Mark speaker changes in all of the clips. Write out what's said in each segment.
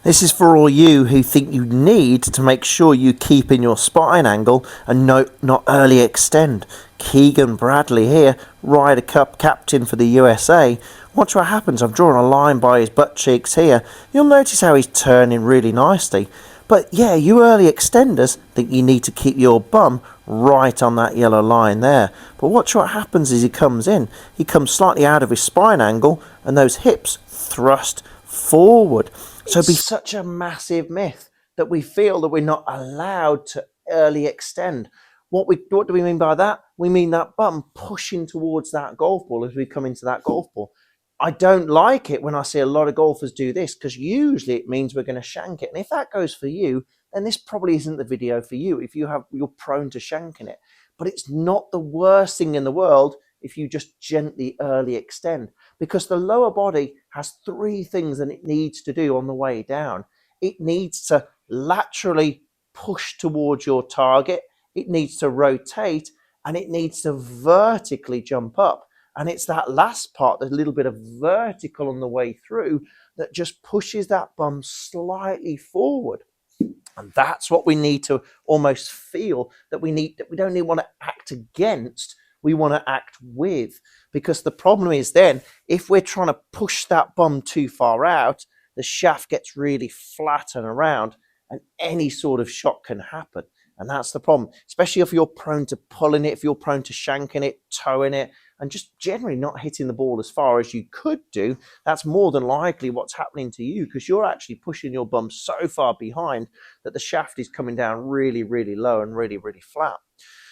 Speaker 1: This is for all you who think you need to make sure you keep in your spine angle and not early extend. Keegan Bradley here, Ryder Cup captain for the USA. Watch what happens. I've drawn a line by his butt cheeks here. You'll notice how he's turning really nicely. But yeah, you early extenders think you need to keep your bum right on that yellow line there. But watch what happens as he comes in. He comes slightly out of his spine angle and those hips thrust forward. So it's such a massive myth that we feel that we're not allowed to early extend. What do we mean by that? We mean that bum pushing towards that golf ball as we come into that golf ball. I don't like it when I see a lot of golfers do this, because usually it means we're going to shank it. And if that goes for you, then this probably isn't the video for you if you're prone to shanking it. But it's not the worst thing in the world if you just gently early extend, because the lower body has three things that it needs to do on the way down. It needs to laterally push towards your target, it needs to rotate, and it needs to vertically jump up. And it's that last part, the little bit of vertical on the way through, that just pushes that bum slightly forward. And that's what we need to almost feel that we don't need want to act against, we want to act with. Because the problem is then, if we're trying to push that bum too far out, the shaft gets really flat and around, and any sort of shot can happen. And that's the problem, especially if you're prone to pulling it, if you're prone to shanking it, towing it, and just generally not hitting the ball as far as you could do. That's more than likely what's happening to you, because you're actually pushing your bum so far behind that the shaft is coming down really, really low and really, really flat.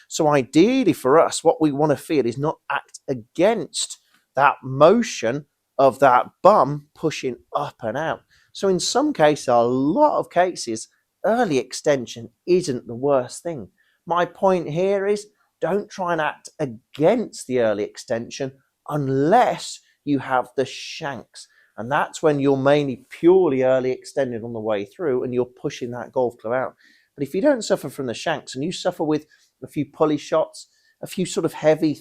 Speaker 1: So ideally for us, what we want to feel is not act against that motion of that bum pushing up and out. So in some cases, a lot of cases, early extension isn't the worst thing. My point here is, don't try and act against the early extension unless you have the shanks. And that's when you're mainly purely early extended on the way through and you're pushing that golf club out. But if you don't suffer from the shanks and you suffer with a few pulley shots, a few sort of heavy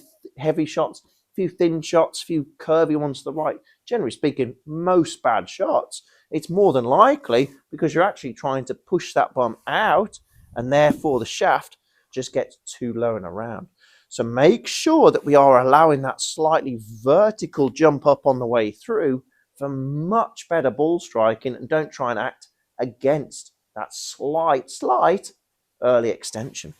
Speaker 1: shots, a few thin shots, a few curvy ones to the right, generally speaking, most bad shots, it's more than likely because you're actually trying to push that bum out, and therefore the shaft just gets too low and around. So make sure that we are allowing that slightly vertical jump up on the way through for much better ball striking, and don't try and act against that slight early extension.